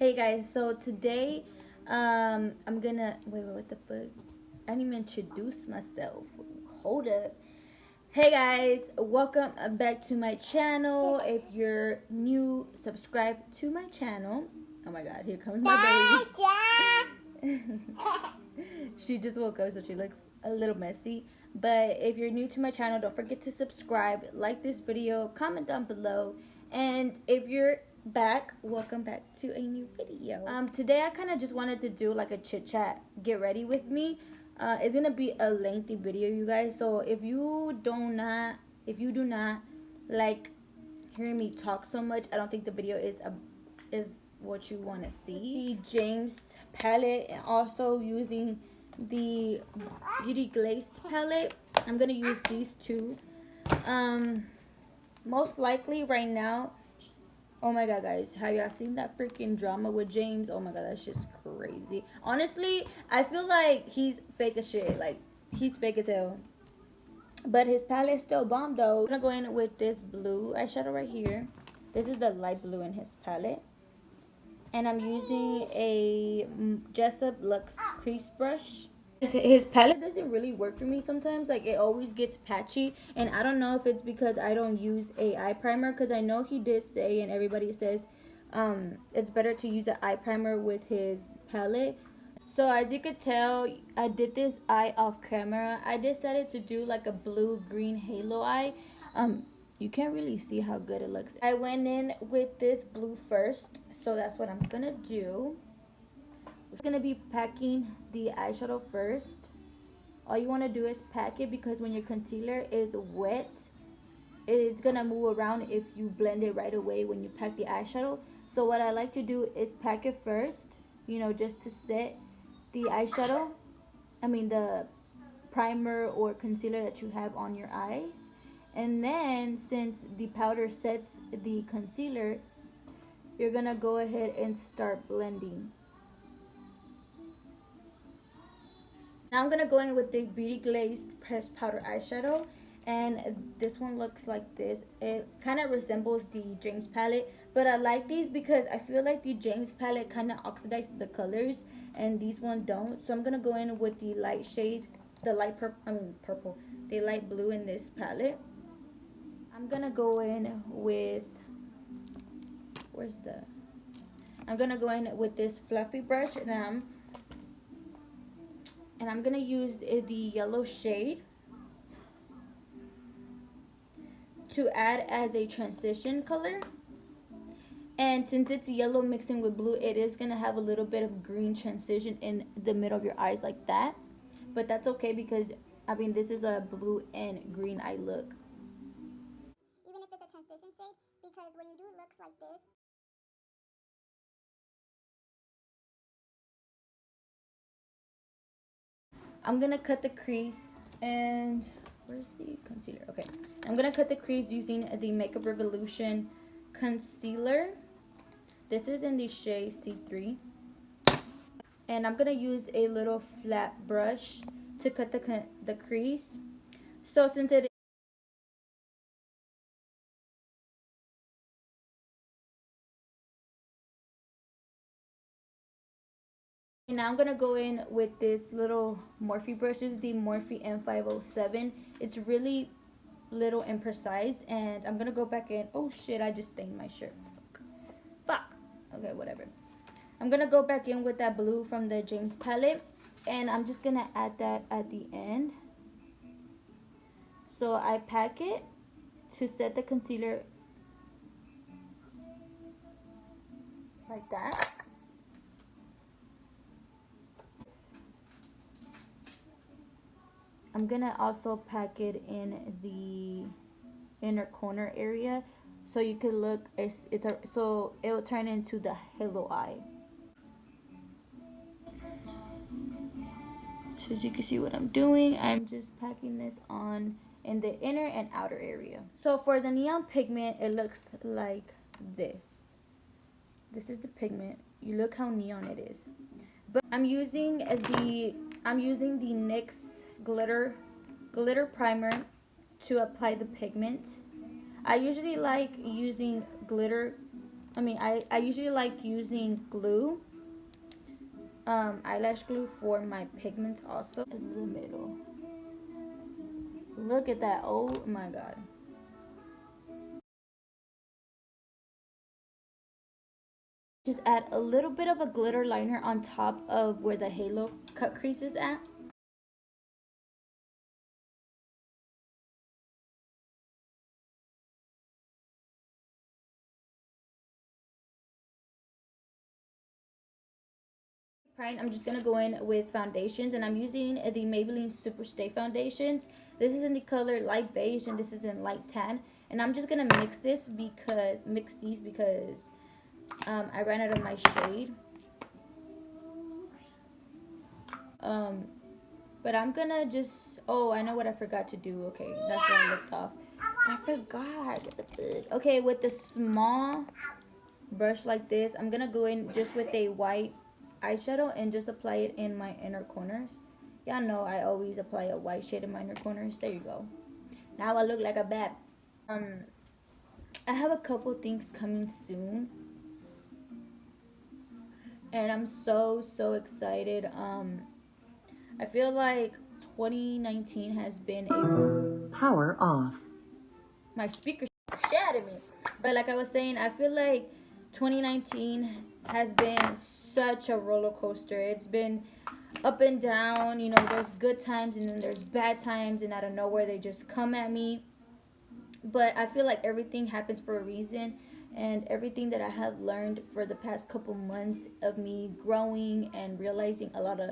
Hey guys, so today I'm gonna wait, what the fuck? I didn't even introduce myself. Hold up. Hey guys, welcome back to my channel. If you're new, subscribe to my channel. Oh my god, here comes my baby. She just woke up, so she looks a little messy. But if you're new to my channel, don't forget to subscribe, like this video, comment down below, and if you're back, welcome back to a new video. Today I kind of just wanted to do like a chit chat, get ready with me. It's gonna be a lengthy video, you guys. So if you do not like hearing me talk so much, I don't think the video is what you want to see. The James palette, and also using the Beauty Glazed palette. I'm gonna use these two. Most likely right now. Oh my god, guys, have y'all seen that freaking drama with James? Oh my god, that's just crazy. Honestly, I feel like he's fake as shit. Like, he's fake as hell. But his palette is still bomb though. I'm gonna go in with this blue eyeshadow right here. This is the light blue in his palette. And I'm using a Jessup Luxe crease brush. His palette doesn't really work for me sometimes. Like, it always gets patchy, and I don't know if it's because I don't use a eye primer, because I know he did say, and everybody says it's better to use an eye primer with his palette. So as you could tell, I did this eye off camera. I decided to do like a blue green halo eye. You can't really see how good it looks. I went in with this blue first, so that's what I'm gonna do. We're gonna be packing the eyeshadow first. All you want to do is pack it, because when your concealer is wet, it's gonna move around if you blend it right away when you pack the eyeshadow. So what I like to do is pack it first, you know, just to set the eyeshadow, the primer or concealer that you have on your eyes. And then, since the powder sets the concealer, you're gonna go ahead and start blending. Now I'm gonna go in with the Beauty Glazed pressed powder eyeshadow, and this one looks like this. It kind of resembles the James palette, but I like these because I feel like the James palette kind of oxidizes the colors, and these one don't. So I'm gonna go in with the light shade, the light purple, the light blue in this palette. I'm gonna go in with I'm gonna go in with this fluffy brush, and I'm gonna use the yellow shade to add as a transition color. And since it's yellow mixing with blue, it is gonna have a little bit of green transition in the middle of your eyes like that. But that's okay, because this is a blue and green eye look. Even if it's a transition shade, because when you do looks like this, I'm gonna cut the crease, and where's the concealer? Okay, I'm gonna cut the crease using the Makeup Revolution concealer. This is in the shade C3, and I'm gonna use a little flat brush to cut the crease. So since it now I'm gonna go in with this little Morphe brush. This is the Morphe M507. It's really little and precise, and I'm gonna go back in. Oh shit, I just stained my shirt. Fuck. Okay, whatever. I'm gonna go back in with that blue from the James palette, and I'm just gonna add that at the end. So I pack it to set the concealer like that. I'm gonna also pack it in the inner corner area, so you could look, so it will turn into the halo eye. So as you can see what I'm doing, I'm just packing this on in the inner and outer area. So for the neon pigment, it looks like this. This is the pigment. You look how neon it is. But I'm using the NYX glitter primer to apply the pigment. I usually like using glitter I usually like using glue, eyelash glue for my pigments also. In the middle. Look at that. Oh my god. Just add a little bit of a glitter liner on top of where the halo cut crease is at. I'm just gonna go in with foundations, and I'm using the Maybelline Super Stay foundations. This is in the color light beige, and this is in light tan. And I'm just gonna mix these because I ran out of my shade. Um, but I'm gonna just, oh, I know what I forgot to do. Okay, that's why I looked off. I forgot. Okay, with the small brush like this, I'm gonna go in just with a white eyeshadow and just apply it in my inner corners. Y'all know I always apply a white shade in my inner corners. There you go. Now I look like a bat. I have a couple things coming soon, and I'm so excited. I feel like 2019 has been a power off. My speaker shattered me. But like I was saying, I feel like 2019 has been such a roller coaster. It's been up and down. You know, there's good times and then there's bad times, and out of nowhere they just come at me. But I feel like everything happens for a reason, and everything that I have learned for the past couple months of me growing and realizing a lot of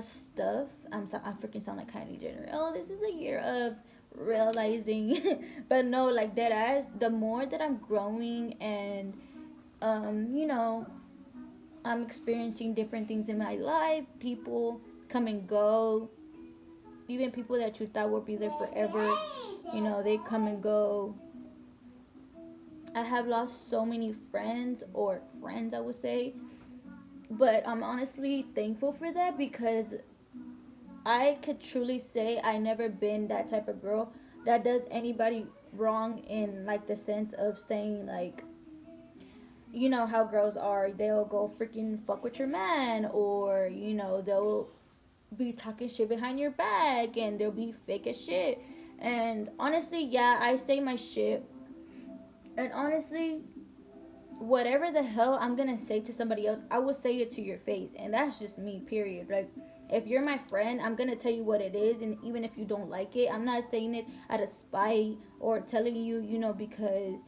stuff. I freaking sound like Kylie Jenner. Oh, this is a year of realizing, but no, like dead ass. The more that I'm growing and you know, I'm experiencing different things in my life. People come and go. Even people that you thought would be there forever, you know, they come and go. I have lost so many friends, I would say. But I'm honestly thankful for that because I could truly say I never been that type of girl that does anybody wrong in like the sense of saying like, you know how girls are, they'll go freaking fuck with your man, or you know they'll be talking shit behind your back and they'll be fake as shit. And honestly, yeah, I say my shit. And honestly, whatever the hell I'm gonna say to somebody else, I will say it to your face, and that's just me. Period. Like, if you're my friend, I'm gonna tell you what it is, and even if you don't like it, I'm not saying it out of spite or telling you, you know, because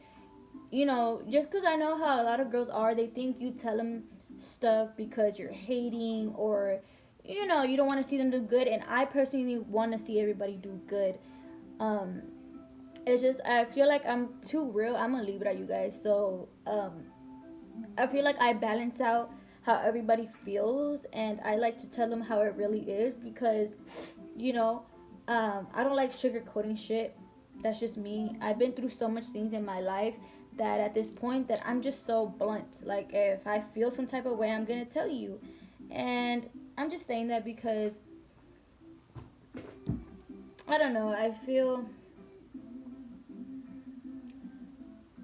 you know, just because I know how a lot of girls are, they think you tell them stuff because you're hating or you know you don't want to see them do good, and I personally want to see everybody do good. Um, it's just I feel like I'm too real. I'm a Libra, you guys, so I feel like I balance out how everybody feels, and I like to tell them how it really is because, you know, I don't like sugarcoating shit. That's just me. I've been through so much things in my life that at this point that I'm just so blunt. Like if I feel some type of way, I'm gonna tell you, and I'm just saying that because I don't know.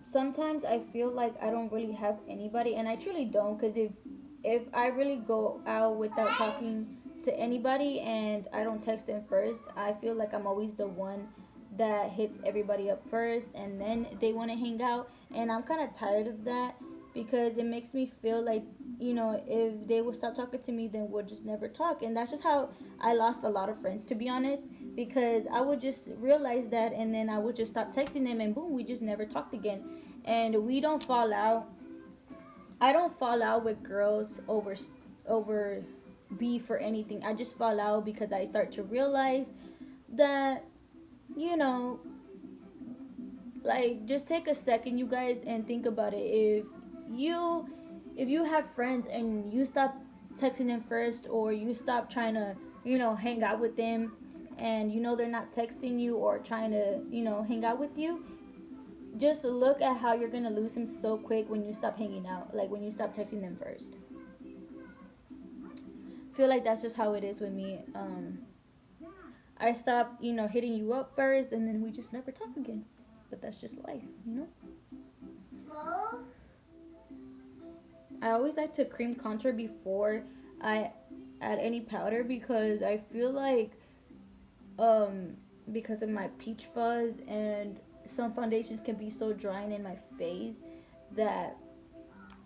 Sometimes I feel like I don't really have anybody, and I truly don't. Because if I really go out without talking to anybody and I don't text them first, I feel like I'm always the one that hits everybody up first, and then they want to hang out, and I'm kind of tired of that because it makes me feel like, you know, if they will stop talking to me, then we'll just never talk. And that's just how I lost a lot of friends, to be honest, because I would just realize that, and then I would just stop texting them, and boom, we just never talked again. And we don't fall out. I don't fall out with girls over beef or anything. I just fall out because I start to realize that, you know, like just take a second, you guys, and think about it. You if you have friends and you stop texting them first, or you stop trying to, you know, hang out with them, and you know they're not texting you or trying to, you know, hang out with you, just look at how you're gonna lose them so quick when you stop hanging out, like when you stop texting them first. I feel like that's just how it is with me. I stop, you know, hitting you up first, and then we just never talk again. but that's just life, you know. I always like to cream contour before I add any powder because I feel like because of my peach fuzz and some foundations can be so drying in my face that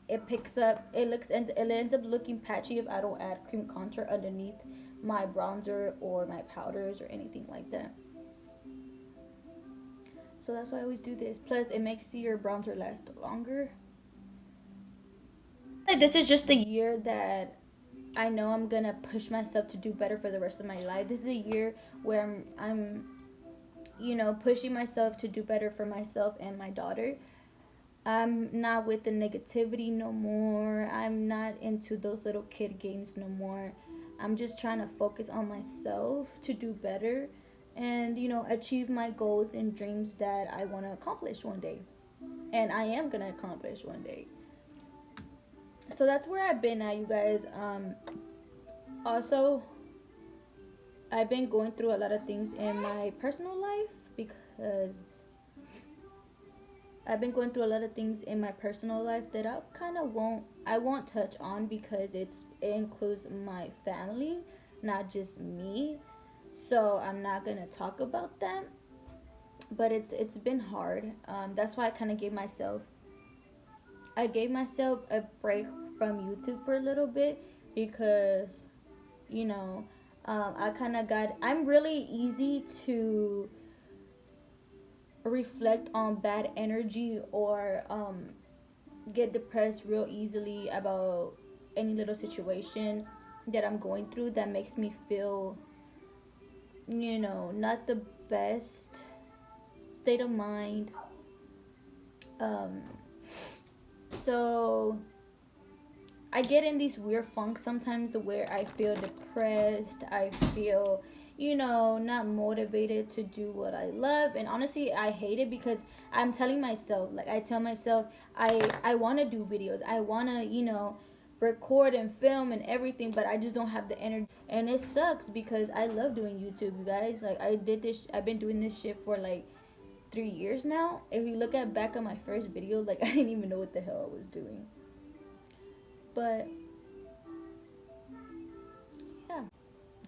it picks up, it ends up looking patchy if I don't add cream contour underneath my bronzer or my powders or anything like that. So that's why I always do this. Plus it makes your bronzer last longer. Like, this is just the year that I know I'm gonna push myself to do better for the rest of my life. This is a year where I'm you know, pushing myself to do better for myself and my daughter. I'm not with the negativity no more. I'm not into those little kid games no more. I'm just trying to focus on myself to do better and, you know, achieve my goals and dreams that I want to accomplish one day. And I am going to accomplish one day. So that's where I've been at, you guys. Also, I've been going through a lot of things in my personal life because I've been going through a lot of things in my personal life that I won't touch on because it includes my family, not just me. So I'm not gonna talk about that. But it's been hard. That's why I kind of gave myself a break from YouTube for a little bit because, you know, I'm really easy to reflect on bad energy or get depressed real easily about any little situation that I'm going through that makes me feel, you know, not the best state of mind. Um, so I get in these weird funks sometimes where I feel depressed. I feel, you know, not motivated to do what I love. And honestly, I hate it because I'm telling myself, like, I tell myself, I want to do videos. I want to, you know, record and film and everything, but I just don't have the energy. And it sucks because I love doing YouTube, you guys. Like, I've been doing this shit for like 3 years now. If you look at back on my first video, like, I didn't even know what the hell I was doing. But yeah,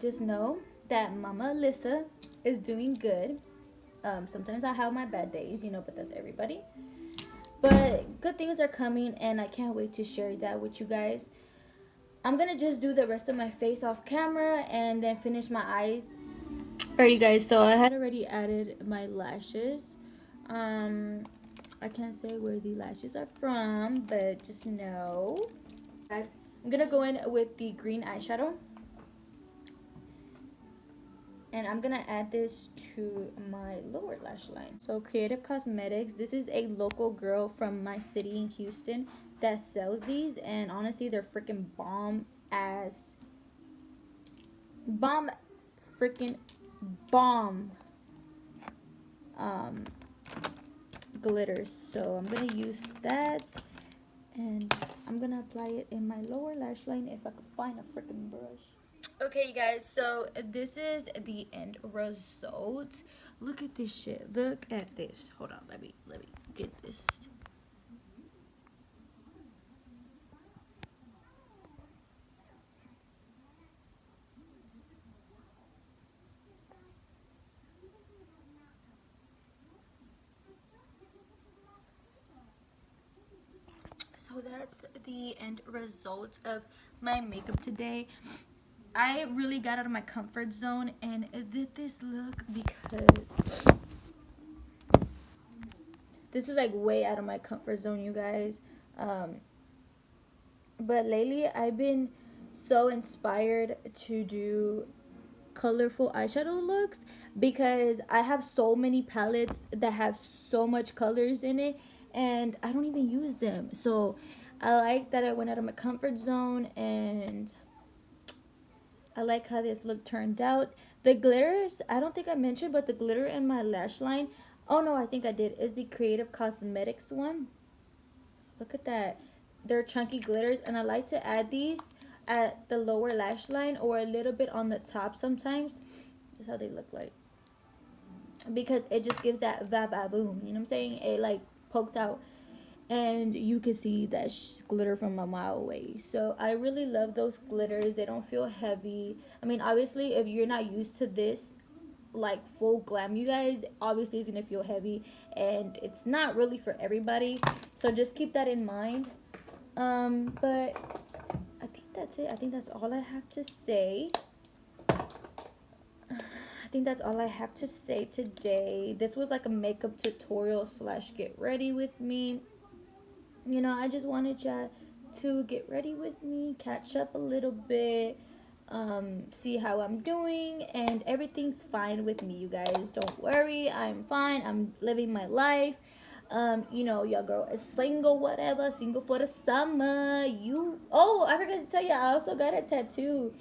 just know that Mama Alyssa is doing good. Sometimes I have my bad days, you know, but that's everybody. But good things are coming, and I can't wait to share that with you guys. I'm gonna just do the rest of my face off camera and then finish my eyes. Alright, you guys, so I had already added my lashes. I can't say where the lashes are from, but just know. I'm gonna go in with the green eyeshadow. And I'm gonna add this to my lower lash line. So Creative Cosmetics, this is a local girl from my city in Houston that sells these, and honestly they're freaking freaking bomb glitters. So I'm gonna use that and I'm gonna apply it in my lower lash line if I could find a freaking brush. Okay, you guys, so this is the end result. Look at this shit. Look at this. Hold on, let me get this. So that's the end result of my makeup today. I really got out of my comfort zone and did this look because this is like way out of my comfort zone, you guys. But lately I've been so inspired to do colorful eyeshadow looks because I have so many palettes that have so much colors in it and I don't even use them. So I like that I went out of my comfort zone and I like how this look turned out. The glitters, I don't think I mentioned, but the glitter in my lash line, oh no, I think I did, is the Creative Cosmetics one. Look at that. They're chunky glitters, and I like to add these at the lower lash line or a little bit on the top sometimes. That's how they look like. because it just gives that boom. You know what I'm saying? It like pokes out, and you can see that glitter from a mile away. So I really love those glitters. They don't feel heavy. I mean, obviously, if you're not used to this like full glam, you guys, obviously it's gonna feel heavy, and it's not really for everybody. So just keep that in mind. But I think that's it. I think that's all I have to say. I think that's all I have to say today. This was like a makeup tutorial slash get ready with me. You know, I just wanted y'all to get ready with me, catch up a little bit, see how I'm doing, and everything's fine with me, you guys. Don't worry, I'm fine. I'm living my life. You know, your girl is single, whatever, single for the summer. Oh, I forgot to tell you, I also got a tattoo.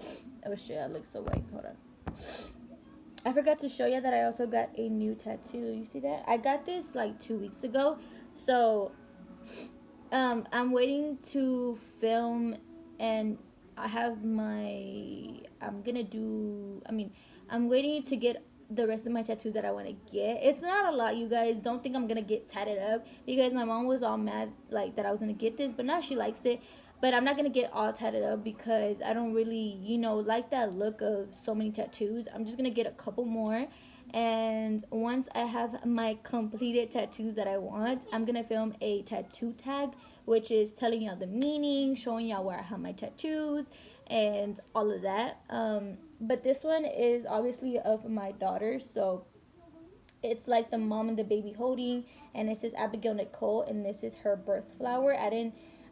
Oh shit, I look so white. Hold on. I forgot to show you that I also got a new tattoo. You see that? I got this like 2 weeks ago. So, I'm waiting to film, and I have I'm waiting to get the rest of my tattoos that I want to get. It's not a lot, you guys. Don't think I'm gonna get tatted up, because my mom was all mad like that I was gonna get this, but now she likes it. But I'm not gonna get all tatted up because I don't really, like that look of so many tattoos. I'm just gonna get a couple more, and once I have my completed tattoos that I want, I'm gonna film a tattoo tag, which is telling y'all the meaning, showing y'all where I have my tattoos, and all of that. But this one is obviously of my daughter, so it's like the mom and the baby holding, and it says Abigail Nicole, and this is her birth flower.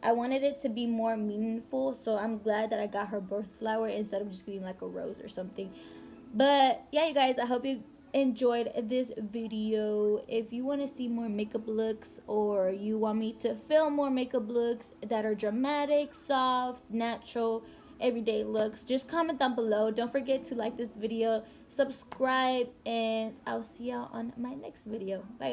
I wanted it to be more meaningful, so I'm glad that I got her birth flower instead of just getting like a rose or something. But yeah, you guys, I hope you enjoyed this video. If you want to see more makeup looks, or you want me to film more makeup looks that are dramatic, soft, natural, everyday looks, just comment down below. Don't forget to like this video, subscribe, and I'll see y'all on my next video. Bye, guys.